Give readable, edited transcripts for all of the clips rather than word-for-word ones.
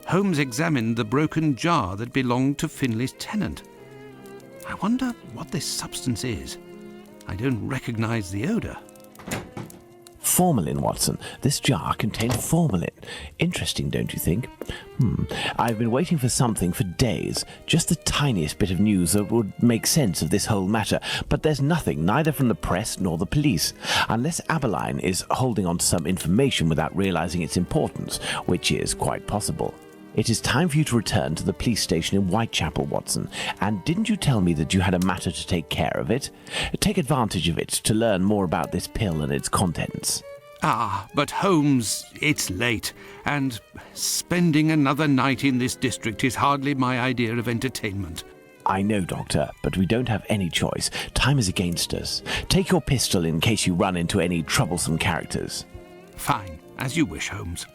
Holmes examined the broken jar that belonged to Finley's tenant. I wonder what this substance is. I don't recognize the odour. Formalin, Watson. This jar contained formalin. Interesting, don't you think? I've been waiting for something for days. Just the tiniest bit of news that would make sense of this whole matter. But there's nothing, neither from the press nor the police. Unless Aberline is holding on to some information without realizing its importance, which is quite possible. It is time for you to return to the police station in Whitechapel, Watson. And didn't you tell me that you had a matter to take care of it? Take advantage of it to learn more about this pill and its contents. Ah, but Holmes, it's late, and spending another night in this district is hardly my idea of entertainment. I know, Doctor, but we don't have any choice. Time is against us. Take your pistol in case you run into any troublesome characters. Fine, as you wish, Holmes.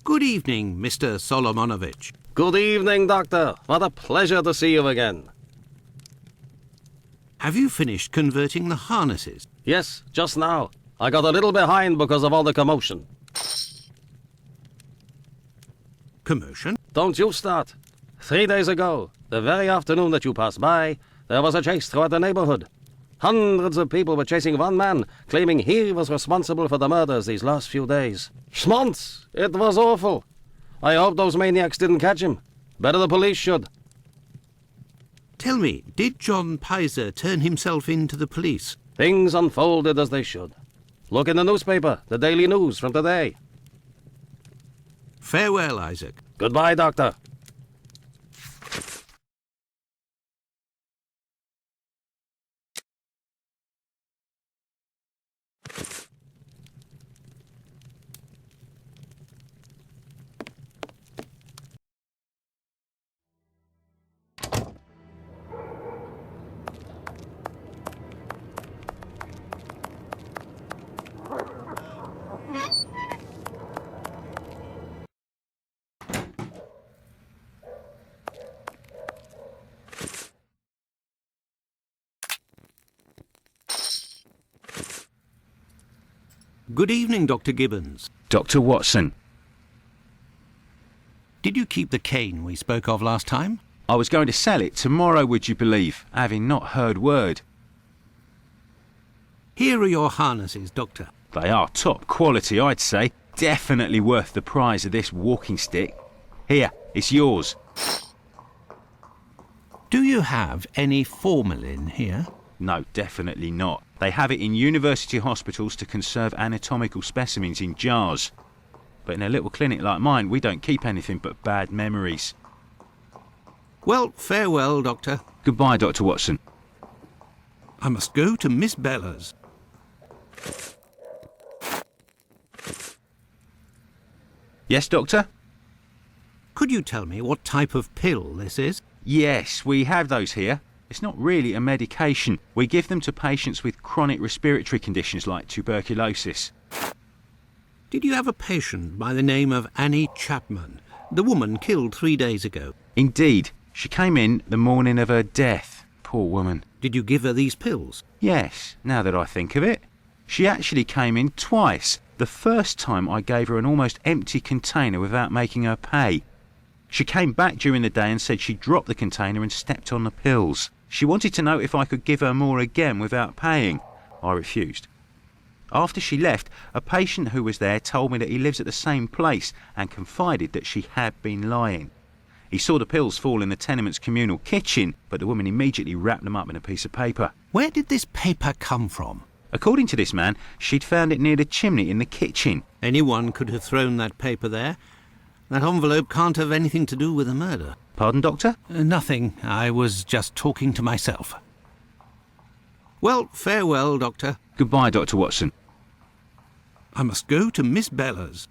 Good evening, Mr. Solomonovich. Good evening, Doctor. What a pleasure to see you again. Have you finished converting the harnesses? Yes, just now. I got a little behind because of all the commotion. Commotion? Don't you start. 3 days ago, the very afternoon that you passed by, there was a chase throughout the neighborhood. Hundreds of people were chasing one man, claiming he was responsible for the murders these last few days. Schmonz! It was awful. I hope those maniacs didn't catch him. Better the police should. Tell me, did John Pizer turn himself in to the police? Things unfolded as they should. Look in the newspaper, the Daily News from today. Farewell, Isaac. Goodbye, Doctor. Good evening, Dr. Gibbons. Dr. Watson. Did you keep the cane we spoke of last time? I was going to sell it tomorrow, would you believe, having not heard word. Here are your harnesses, Doctor. They are top quality, I'd say. Definitely worth the price of this walking stick. Here, it's yours. Do you have any formalin here? No, definitely not. They have it in university hospitals to conserve anatomical specimens in jars. But in a little clinic like mine, we don't keep anything but bad memories. Well, farewell, Doctor. Goodbye, Dr. Watson. I must go to Miss Bella's. Yes, Doctor? Could you tell me what type of pill this is? Yes, we have those here. It's not really a medication. We give them to patients with chronic respiratory conditions like tuberculosis. Did you have a patient by the name of Annie Chapman, the woman killed 3 days ago? Indeed. She came in the morning of her death. Poor woman. Did you give her these pills? Yes, now that I think of it. She actually came in twice. The first time I gave her an almost empty container without making her pay. She came back during the day and said she dropped the container and stepped on the pills. She wanted to know if I could give her more again without paying. I refused. After she left, a patient who was there told me that he lives at the same place and confided that she had been lying. He saw the pills fall in the tenement's communal kitchen, but the woman immediately wrapped them up in a piece of paper. Where did this paper come from? According to this man, she'd found it near the chimney in the kitchen. Anyone could have thrown that paper there. That envelope can't have anything to do with the murder. Pardon, Doctor? Nothing. I was just talking to myself. Well, farewell, Doctor. Goodbye, Dr. Watson. I must go to Miss Bella's.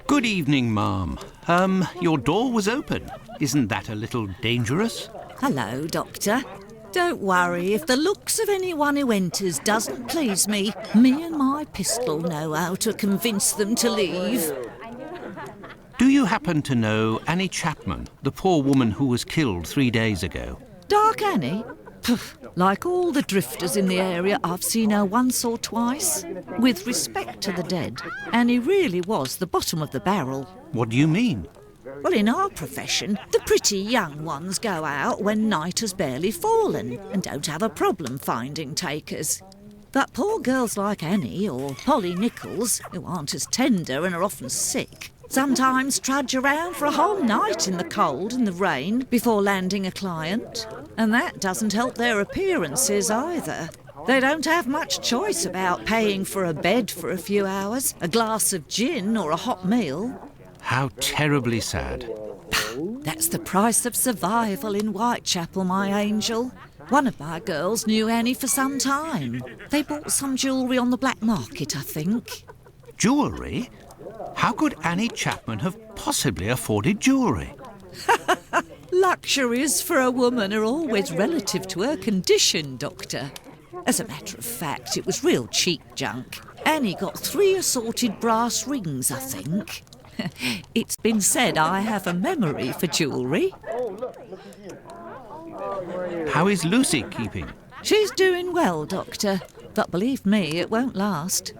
Good evening, ma'am. Your door was open. Isn't that a little dangerous? Hello, Doctor. Don't worry, if the looks of anyone who enters doesn't please me, me and my pistol know how to convince them to leave. Do you happen to know Annie Chapman, the poor woman who was killed 3 days ago? Dark Annie? Poof, like all the drifters in the area, I've seen her once or twice. With respect to the dead, Annie really was the bottom of the barrel. What do you mean? Well, in our profession, the pretty young ones go out when night has barely fallen and don't have a problem finding takers. But poor girls like Annie or Polly Nichols, who aren't as tender and are often sick, sometimes trudge around for a whole night in the cold and the rain before landing a client. And that doesn't help their appearances either. They don't have much choice about paying for a bed for a few hours, a glass of gin or a hot meal. How terribly sad. That's the price of survival in Whitechapel, my angel. One of my girls knew Annie for some time. They bought some jewellery on the black market, I think. Jewellery? How could Annie Chapman have possibly afforded jewellery? Luxuries for a woman are always relative to her condition, Doctor. As a matter of fact, it was real cheap junk. Annie got 3 assorted brass rings, I think. It's been said I have a memory for jewellery. How is Lucy keeping? She's doing well, Doctor, but believe me, it won't last.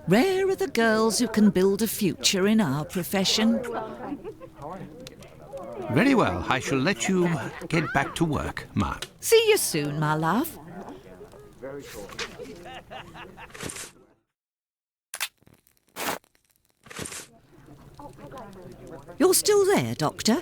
Rare are the girls who can build a future in our profession. Very well, I shall let you get back to work, Ma. See you soon, my love. You're still there, Doctor?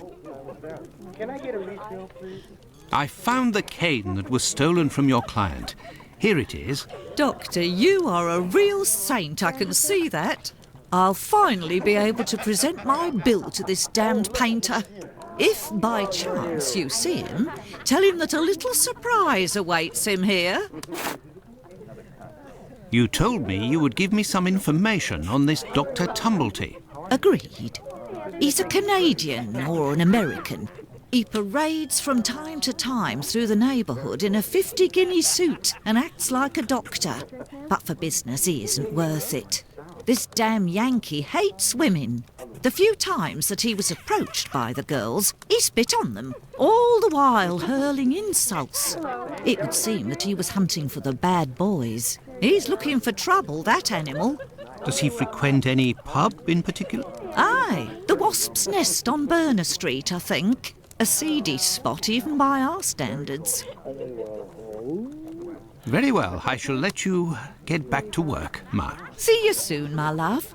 I found the cane that was stolen from your client. Here it is. Doctor, you are a real saint, I can see that. I'll finally be able to present my bill to this damned painter. If by chance you see him, tell him that a little surprise awaits him here. You told me you would give me some information on this Dr. Tumbeltey. Agreed. He's a Canadian or an American. He parades from time to time through the neighbourhood in a 50-guinea suit and acts like a doctor. But for business, he isn't worth it. This damn Yankee hates women. The few times that he was approached by the girls, he spit on them, all the while hurling insults. It would seem that he was hunting for the bad boys. He's looking for trouble, that animal. Does he frequent any pub in particular? Aye, the Wasp's Nest on Burner Street, I think. A seedy spot even by our standards. Very well, I shall let you get back to work, Ma. See you soon, my love.